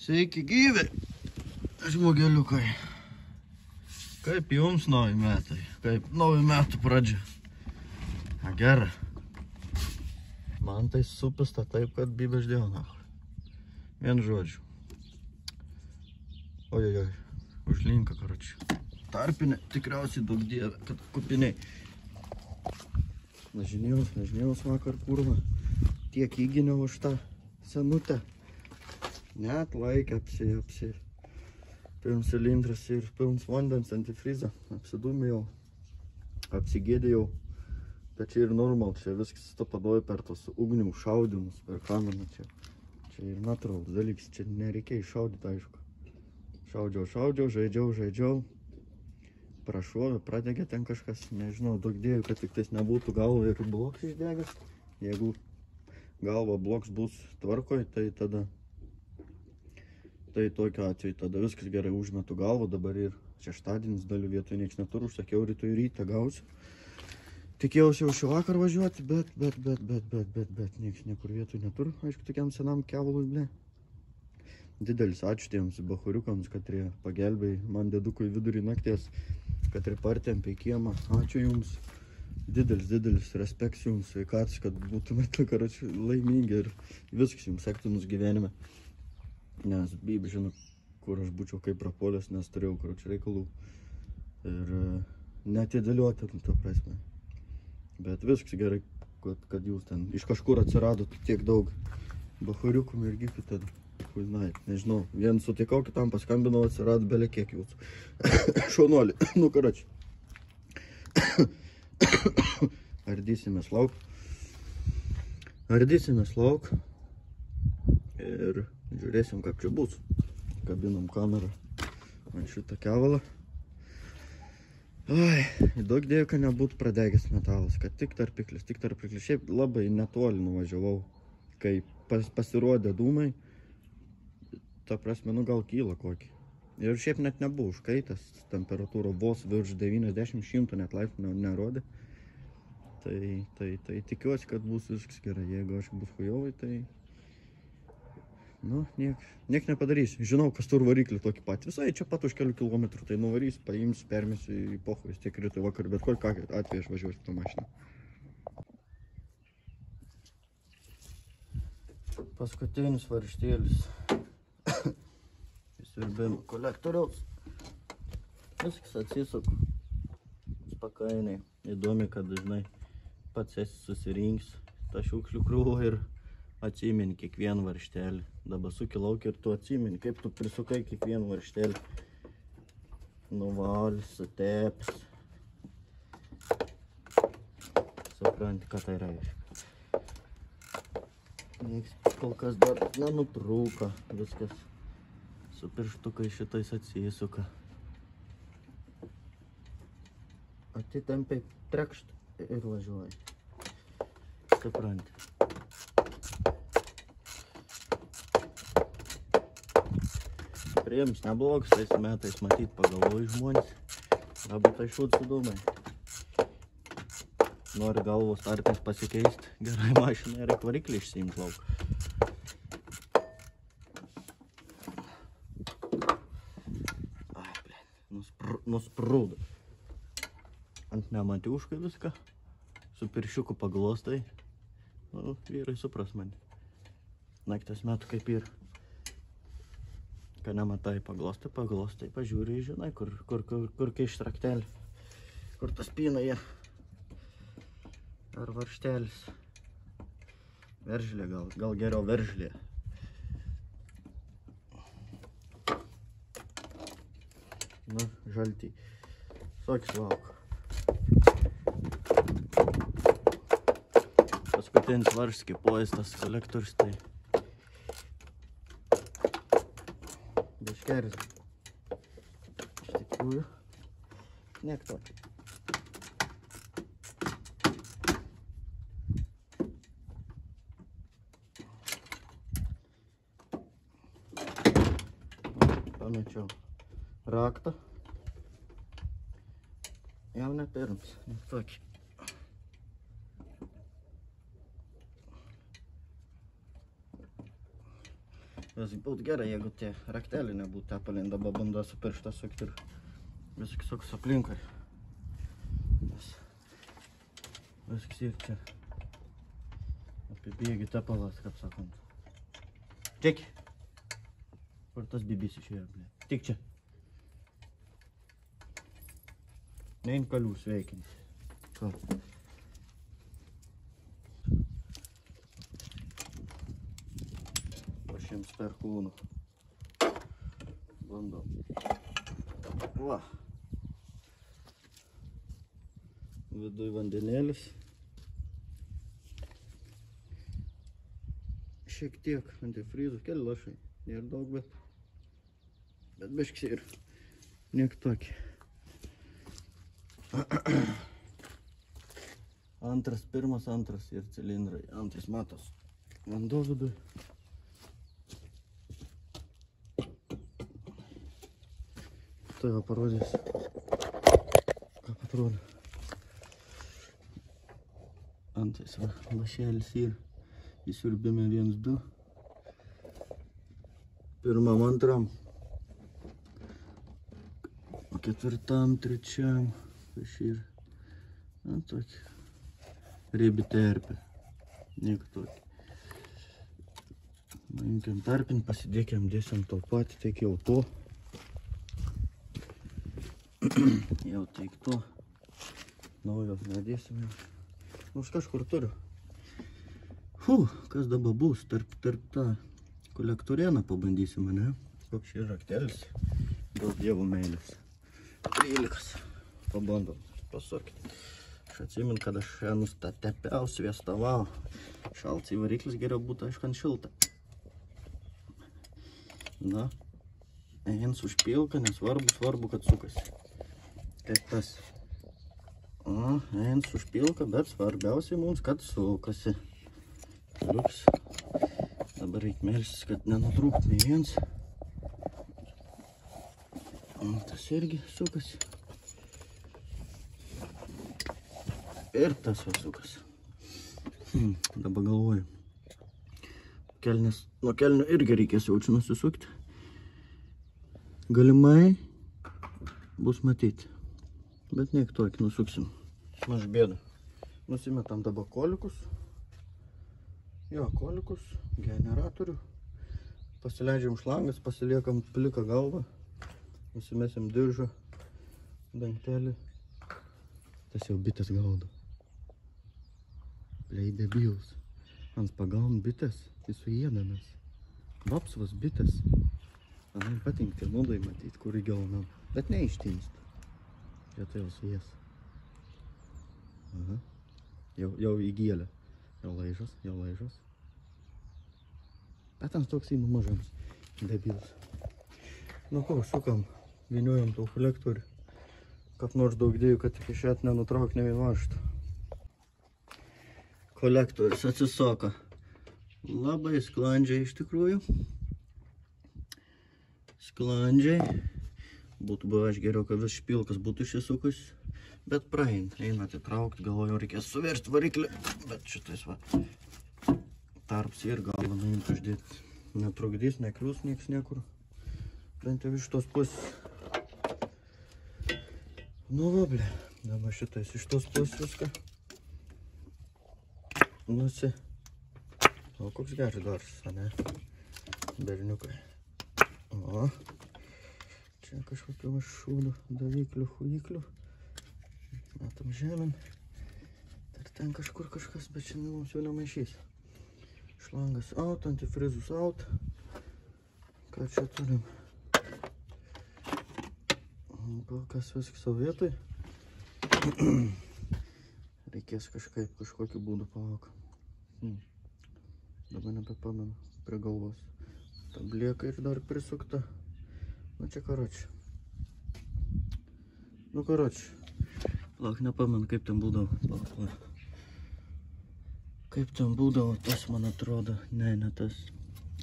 Sveiki gyvi, žmogeliukai. Kaip jums nauji metai? Kaip nauji metų pradžia? Na gera. Man tai supista taip, kad bibeždėjau nachui. Vien žodžiu. Ojojoj, užlinka, karočiui. Tarpinė, tikriausiai daug dievė, kad kupiniai. Nažinėjus vakar kurva. Tiek įginiau už tą senutę. Net laikė apsi. Pilns cilindras ir pilns vandens antifrizą. Apsidūmėjau, apsigėdėjau. Bet čia ir normal, čia viskas to padoja per tos ugnių šaudimus, per kaminą čia. Čia ir natūralus dalykas, čia nereikia iššaudyti, aišku. Šaudžiau, žaidžiau. Prašovė, pradegė ten kažkas, nežinau, daug dėjų, kad tik tais nebūtų galva ir bloks išdegęs. Jeigu galva bloks bus tvarkoj, tai tada, tai tokiu atveju tada viskas gerai, užmetu galvą, dabar ir šeštadienis dalių vietoj nieks neturiu, užsakiau rytoj rytą gausiu. Tikėjausi jau šį vakar važiuoti, bet nieks niekur vietoj neturiu, aišku, tokiam senam kevalui, ble. Didelis ačiū tiems bachuriukams, kad pagelbėjai man dėdukui vidurį nakties, kad partempė į kiemą. Ačiū jums. Didelis respekts jums, sveikatos, kad būtumėte, karočiui, laimingi ir viskas jums sektinus gyvenime. Nes Bibi žino, kur aš būčiau kaip prapuolęs, nes turėjau, karočiui, reikalų. Ir netidėliuoti, to prasme. Bet viskas gerai, kad jūs ten iš kažkur atsiradot tiek daug bachuriukų mergikių ten. Nežinau, vien sutikau, kitam paskambinau, atsirado belė kiek jūsų. Šaunuolį, nu karočiui. Ardysimės lauk. Ir žiūrėsim, kaip čia bus. Kabinam kamerą ant šitą kevalą. Ai, daug dėjau, kad nebūtų pradegęs metalas, kad tik tarpiklis. Šiaip labai netoli nuvažiavau, kai pasirodė dūmai. Ta prasme, nu gal kyla kokį. Ir šiaip net nebuvo užkaitęs, temperatūra vos virš 90-100 net laipsnių nerodė. Tai tikiuosi, kad bus viskas gerai. Jeigu aš bus hujovai, tai... Nu, niek nepadarysiu. Žinau, kas turi variklį tokį patį. Visai čia pat už kelių kilometrų. Tai nuvarysiu, paimsiu, permesiu į pochą. Vis tiek rytoj vakar, bet kokį atveju aš važiuosiu tą mašiną. Paskutinis varžtėlis. Įsiurbėjimo kolektoriaus. Viskas atsisuku. Spakainiai. Įdomi, kad dažnai pats esi susirinks tą šiukšlių krūvą ir atsimeni kiekvieną varžtelį. Dabar suki laukia ir tu atsimeni, kaip tu prisukai kiekvieną varžtelį. Nuvalis, suteps. Supranti, ką tai reiškia. Nieks kol kas dar nenutrūko, viskas su pirštukai šitais atsisuka. Atitempiai trekšt ir važiuoji. Supranti. Priims neblogs tais metais matyt pagalvoji žmonės. Dabar tai šūt sudūmai. Nori galvos tarpės pasikeisti, gerai mašinai reikia variklį išsiimt lauk. Ai, blėt, nusprūdo. Ant nematiuškai viską, su piršiuku paglostai. Nu, vyrai supras mane. Naktas metų kaip ir. Ką nematai paglostai, pažiūri, žinai, kur keišt raktelį. Kur tas spyna jie. Ar varštelis. Veržlė gal geriau veržlė. Nu, žaltį. Sokis lauk. Paskutinis varškį poistas kolektorius, tai biškeris. Iš tikrųjų, niek tokį. Pamečiau raktą. Jau ne pirms, nek tokį. Vis būtų gerai, jeigu tie rakteliai nebūtų tepalin, dabar bandau su pirštą sukti ir viskas suks aplinkai. Viskas ir čia apibėgi tepalas, kaip sakant. Čeki! Kur tas bibis išėjo, blė? Tik čia. Nein kalių sveikinti. Ką? Pašiems per kūnų. Bandom. Va. Viduj vandenėlis. Šiek tiek antifrizų, keli lašai. Nėra daug, bet biškis ir niek tokį. Pirmas, antras ir cilindrai. Antras matos. Vanduo viduj. Tai va parodys, kaip atrodo. Antras va, lašelis ir įsiurbėme 1-2. Pirmam, antram. Ketvirtam, trečiam. Pašyr. Na, tokį. Riebi terpė. Niek tokį. Paimkim tarpin, pasidėkiam, dėsim to patį, tiek jau to. Jau teik to. Naujo nedėsim jau. Nors kažkur turiu. Kas dabar bus? Tarp tą kolektorėną pabandysim, ne? Koks čia raktelis. Daug dievo meilės. 13. Pabandom. Pasakyti. Aš atsimint, kad aš šiandien tepiau, sviestavau. Šalts į variklis geriau būtų, aišku, ant šilta. Na. Eins užpilka, nesvarbu, kad sukasi. Kaip tas. Eins užpilka, bet svarbiausiai mums, kad sukasi. Liuks. Dabar reikia melsis, kad nenutrūkt nei viens. Tas irgi sukasi. Ir tas va sukasi. Dabar galvoju. Nuo kelnių irgi reikės jaučiu nusisukti. Galimai bus matyti. Bet niek tokį nusuksim. Maž bėda. Nusimetam dabar kolikus. Jo, kolikus, generatorių. Pasileidžiam šlangas, pasiliekam pliką galvą. Nusimesim diržą, dangtelį. Tas jau bitės gaudo. Blei debilas. Ant pagaun bitės, jis suėdamas. Vapsvas bitės. Man patinka nudai matyti, kur į gaunam. Bet neištinst. Čia tai jau suės. Aha. Jau į gėlę. Jau laižas. Bet ant toks įmu mažams. Debilas. Nu ko, sukam, vyniuojam tų kolektorių. Kad nors daug dėjų, kad tik išėt nenutrauk ne vien vaštą. Kolektorius atsisoko. Labai sklandžiai iš tikrųjų. Sklandžiai. Būtų buvę aš geriau, kad vis špilkas būtų išsisukus. Bet praeina, eina atitraukti, galvoju, reikės suversti variklį. Bet šitais va, tarps ir galva nuimti uždėti. Netrukdys, neklius nieks niekur. Bent jau iš tos pusės. Nu va, blė, dabar šitais iš tos pusės viską. Nusi. O koks geras garsas, ane? Berniukai. O. Čia kažkokių šūdų, daviklių, hujiklių. Matom žemėn. Dar ten kažkur kažkas, bet šiandien mums jau nemaišys. Šlangas out, antifrizus out. Ką čia turim? Gal kas viskas savo vietoj. Reikės kažkokiu būdu palauk. Dabar nebepamenu prie galvos. Ta blieka ir dar prisukta. Nu čia karoči. Nu karoči. Lauk, nepamenu kaip ten būdavo. Kaip ten būdavo, tas man atrodo. Ne tas.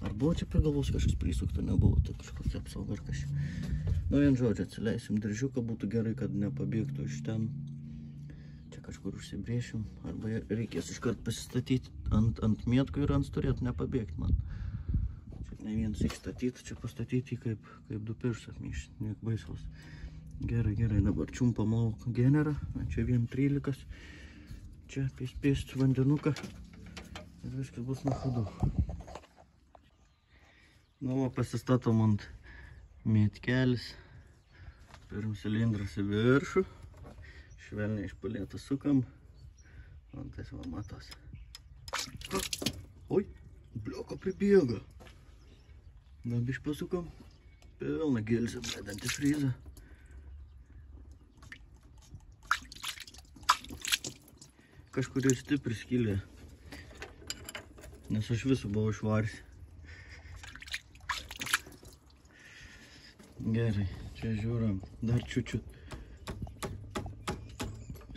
Ar buvo čia prie galvos kažkas prisukta? Nebuvo, tai kažkokia apsauga ar kažkas. Nu vien žodžiu, atsileisim diržiuką, būtų gerai, kad nepabėgtų iš ten. Čia kažkur užsibrėšim. Arba reikės iškart pasistatyti ant mėtkų ir ant turėtų nepabėgti man. Čia Ne vien tik statyti, čia pastatyti kaip du pirštus apmyšti, niek baisaus. Gerai, dabar čiumpam lauk generą, čia 1.13, čia pėst vandenuką ir viskas bus nuo chodu. Nu, pasistatom ant mėtkelis, pirm cilindras į viršų, švelniai išpalėtą sukam, ant tais va matos. Oi, blioko pribėga. Na, bišk pasukam, pilna gilzė, antifrizą. Kažkur ir stipri skylė, nes aš visų buvau išvarsi. Gerai, čia žiūram, dar čiučiut.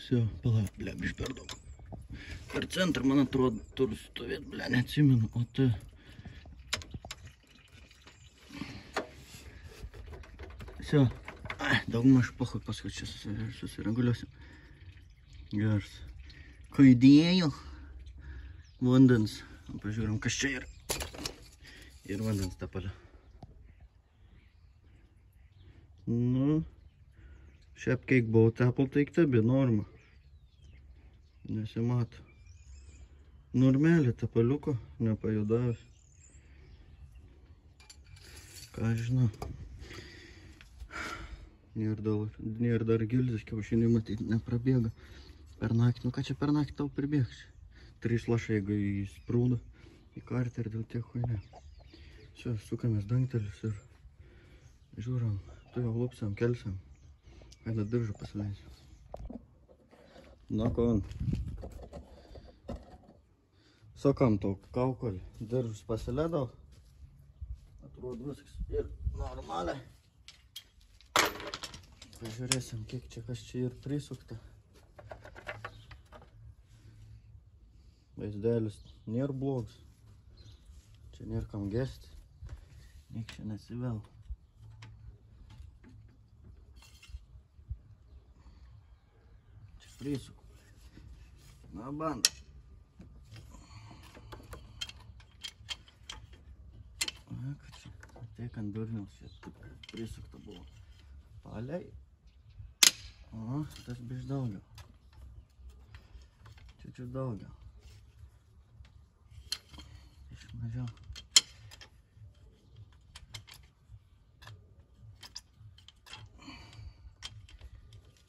Все, palauk, ble, bišk per daug. Per centrą, man atrodo, turi stovėt, ble, neatsimenu, o tai... Все, daugmaž pohui, paskui čia susireguliuosim. Geras. Kai įdėjau vandens, pažiūrim, kas čia yra. Ir vandens tapalio. Nu, šiaip kiek buvo tepal teikta, bet norma. Nesimato. Normalė tapaliuko, nepajudavęs. Ką žinau. Nėra dar gilzės, kiaušiniai matyti neprabėga. Per naktį, nu ką čia per naktį tau pribėgs? 3 lašai, jeigu įsprūdo į kartą ir dėl tiek huinė. Čia, sukamės dangtelius ir žiūram, tu jau lupsiam, kelsiam. Kada diržą pasileisiu. Na, kon. Sukam tau kaukolį, diržus pasiledau. Atrodo viskas ir normaliai. Pažiūrėsim, kiek čia kas čia ir prisukta. Vaizdelis nėra blogas. Čia nėra kam gesti. Niek čia nesivel. Čia prisuku. Na, banda. Na, kad čia ateik ant durniaus. Čia prisukta buvo. Palei. O, tas biš daugiau. Čiūčiu daugiau. Mažiau.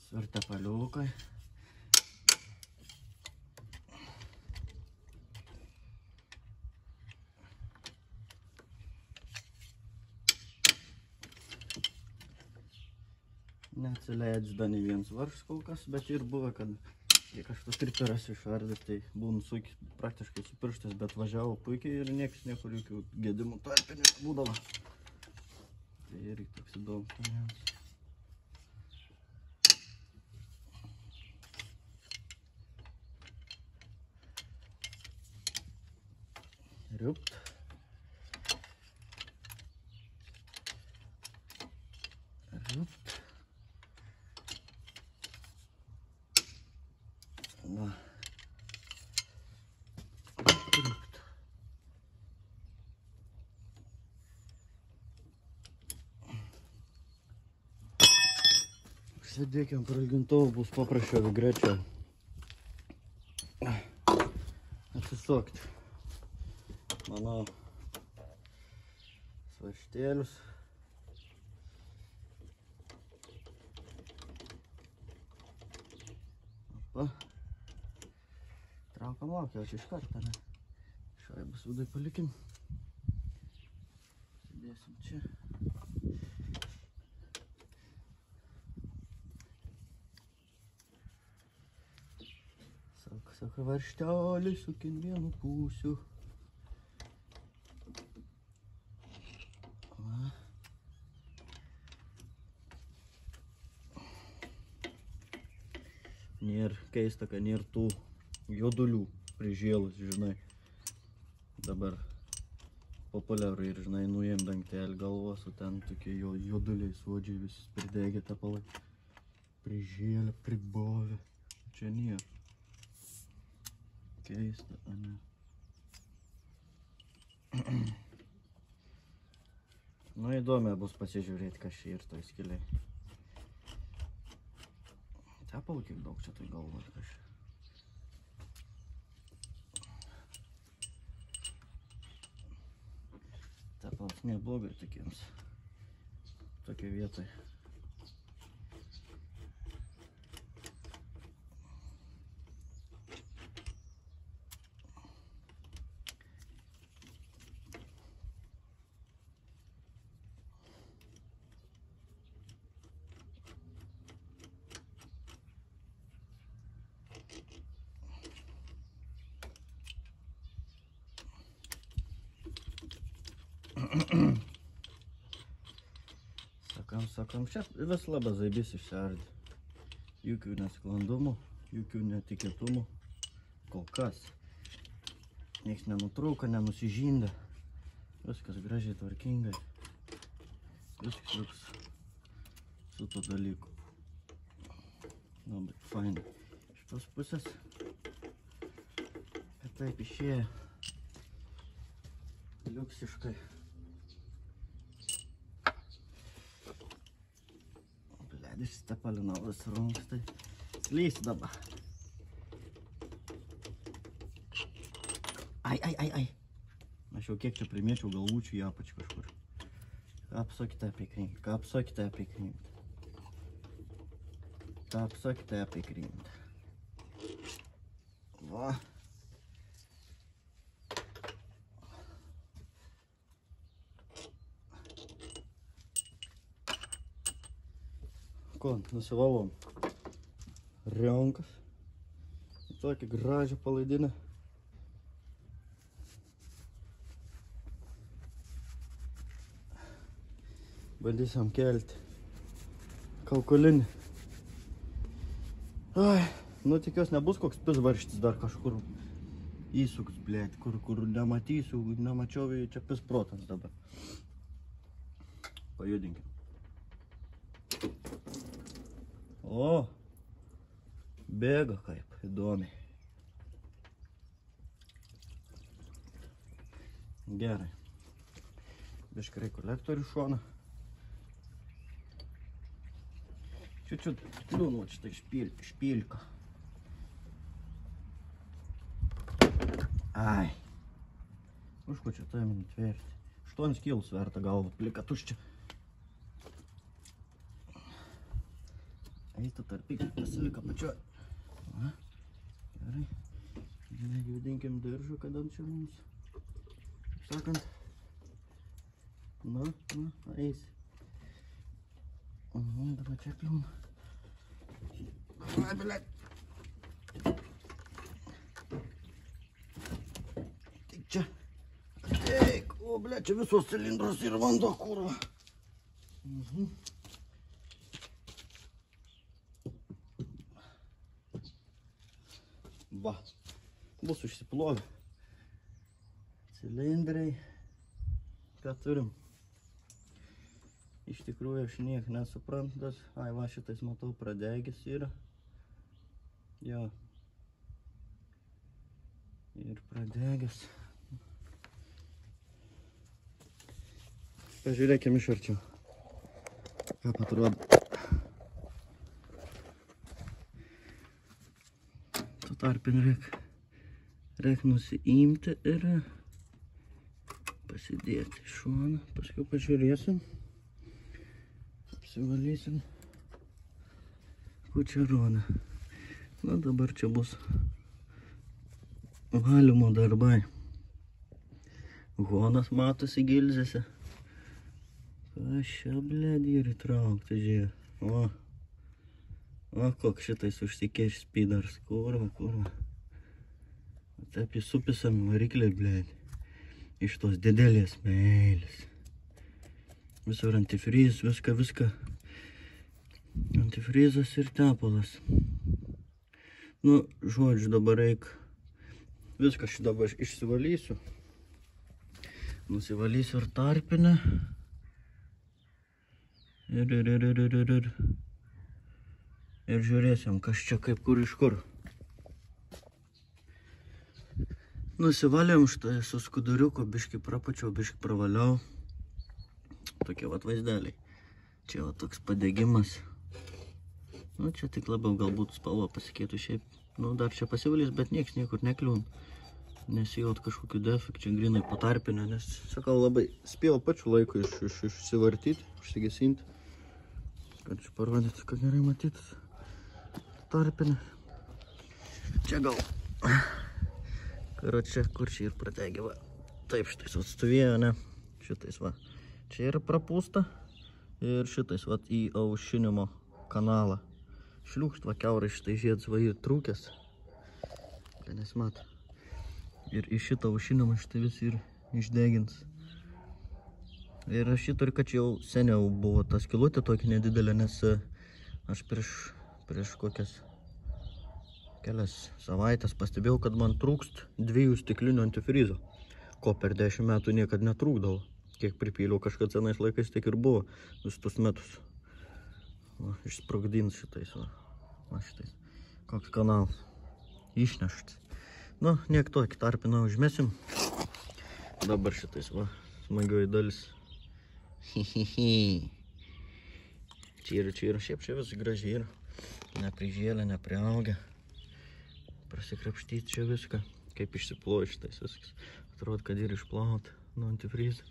Svirta paliukai. Neatsileidžiu dar nei vienas varžas kol kas, bet ir buvo, kad kiek aš tos triperas išardė, tai būnu praktiškai su pirštais, bet važiavo puikiai ir niekas niekur jokių gedimų tarpinių būdavo. Tai irgi toks įdomus. Riupt. Riupt. Va. Sėdėkiam prailgintuvų, bus paprasčiau greičiau atsisukti. Manau, svarštėlius. Opa. Traukam lauk, jau čia iš karto, ne? Šaibas vidai palikim. Sėdėsim čia. Saka varštelį su kiekvienu pusiu. Nėra keista, kad nėra tų jodulių prižėlus, žinai. Dabar populiaru ir, žinai, nuėm dangtelį galvos, o ten tokie joduliai suodžiai vis pridegė tepalai. Prižėlė, pribovė. Čia nėra. Keista, ane. Nu, įdomu bus pasižiūrėti, kas čia ir toj skiliai. Tepalų kiek daug čia tai galvot, kas čia. Tepalas neblogai tokiems. Tokioj vietoj. Sakam, čia vis labai zaibys išsiardė. Jokių nesklandumų, jokių netikėtumų. Kol kas. Niekas nenutrūko, nenusižindė. Viskas gražiai, tvarkingai. Viskas liuks su to dalyku. Labai fainai. Iš tos pusės. Ir taip išėjo. Liuksiškai. Iš tepalinaudas rungs, tai slys dabar. Ai. Aš jau kiek čia primėčiau galvučių į apačią kažkur. Kapsokite apie krimtą. Va. Ko, nusivalom rionkas. Tokią gražią palaidinę. Bandysim kelti kaukolinį. Ai, nu tikiuosi nebus koks pisvarštis dar kažkur įsuks, blėt, kur nematysiu, nemačiau, čia pisprotas dabar. Pajudinkim. O, bėga kaip, įdomiai. Gerai. Biškai kolektorių šoną. Čiut kliūnu šitą špilką. Ai. Už ko čia tai man tverti? 8 kilus verta galva, plika tuščia. Eistų tarpik, pasilika pačioj. Va, gerai. Nejudinkim diržų, kada čia mums. Sakant. Nu, eisi. Dabar čia kliūna. Ai, blėt. Tik čia. Ateik. O, blėt, čia visos cilindros ir vanduo, kurva. Va, bus užsiplovę cilindrai, ką turim. Iš tikrųjų aš niek nesuprantas. Ai, va, šitais matau pradegęs yra. Jo. Ir pradegęs. Pažiūrėkim iš arčiau. Kaip atrodo. Tarpin reik nusiimti ir pasidėti į šoną. Paskui pažiūrėsim. Apsivalysim kučeroną. Na, dabar čia bus valymo darbai. Honas matosi gilzėse. Kas čia, blėdi, ir įtraukti, žiūrė. O, koks šitais užsikeš spydars, kurva. Taip jis supisam variklį, blėdi. Iš tos didelės meilės. Visur antifriz, viską. Antifrizas ir tepalas. Nu, žodžiu, dabar reik. Viską šį dabar išsivalysiu. Nusivalysiu ir tarpinę. Ir žiūrėsim, kas čia kaip kur iš kur. Nusivalėm štai su skuduriuku, biškį prapačiau, biškį pravaliau. tokie vat vaizdeliai. Čia va toks padegimas. Nu, čia tik labiau galbūt spalva pasikeitų šiaip. Nu, dar čia pasivalys, bet nieks niekur nekliūn. Nesijaut kažkokių defektų, čia grinai po tarpinio, nes, sakau, labai spėjau pačiu laiku išsivartyti, užsigesinti. Kad čia parodyti, kad gerai matytas tarpinė. Čia gal. Karočią, kur čia ir pradegė, va. Taip, šitais atstovėjo, ne? Šitais, va. Čia yra prapūsta. Ir šitais, va, į aušinimo kanalą. Šliūkšt, va, kiaurai šitai žiedas, va, ir trūkęs. Ką nesimato. Ir į šitą aušinimą šitai vis ir išdegins. Ir aš įtariu, kad jau seniau buvo ta skylutė tokia nedidelė, nes aš prieš kokias kelias savaitės pastebėjau, kad man trūkst 2 stiklinių antifrizo, ko per 10 metų niekad netrūkdavo. Kiek pripyliau kažkad senais laikais, tiek ir buvo visus tus metus. Va, išsprogdins šitais, va šitais. Koks kanalas. Išneštas. Nu, niek tokį tarpiną užmesim. Dabar šitais, va, smagioji dalis. Hihihi. Čia yra, šiaip čia vis gražiai yra. Neprižėlė, nepriaugę. Prasikrapštyti čia viską. Kaip išsiploja šitais viskas. Atrodo, kad ir išplaut nuo antifrizą.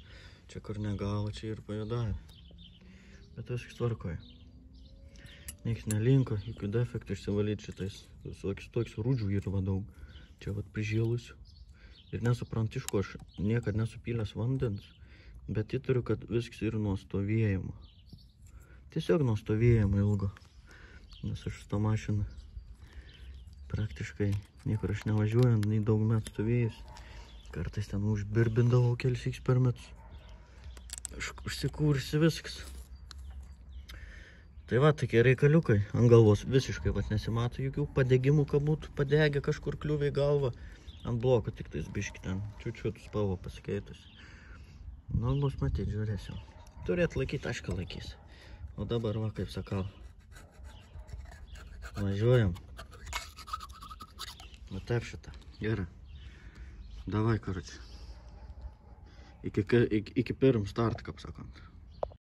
Čia kur negavo, čia ir pajudavė. Bet viskas tvarkoja. Niekas nelinko, jokių defektų išsivalyti šitais. Toks rūdžių yra daug. Čia vat prižėlusių. Ir nesuprantu, iš ko aš niekad nesupylęs vandens. Bet įtariu, kad viskas yra nuo stovėjimo. Tiesiog nuo stovėjimo ilgo. Nes aš su tą mašiną praktiškai niekur aš nevažiuoju, nei daug metų stovėjus. Kartais ten užbirbindavau kelis per metus. Užsikūrsi viskas. Tai va, tokie reikaliukai ant galvos visiškai vat nesimato jokių padegimų, kad būtų padegę kažkur kliuvė į galvą. Ant bloko tik tais biški ten čiut spalva pasikeitusi. Nu, bus matyti, žiūrėsim. Turėt laikyti, tašką laikys. O dabar va, kaip sakau, važiuojam. Va taip šitą. Gerai. Davai, karoči. Iki pirm start, kaip sakant.